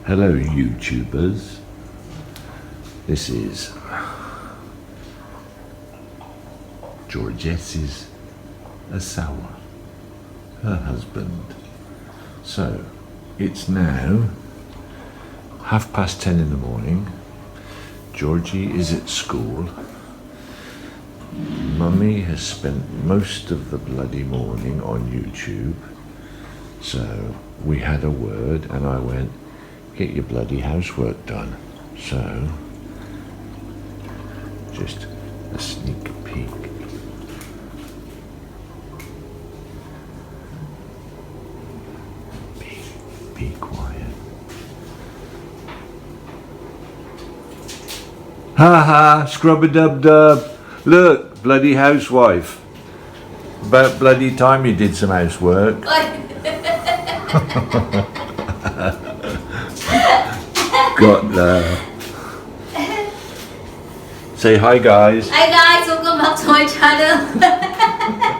Hello YouTubers, this is Georjess's Asawa, her husband. So it's now 10:30 in the morning. Georgie is at school. Mummy has spent most of the bloody morning on YouTube. So we had a word and I went, get your bloody housework done. So, just a sneak peek. Be quiet. Ha ha, scrub-a-dub-dub. Look, bloody housewife. About bloody time you did some housework. Got there. Say hi guys. Hi guys, welcome back to my channel.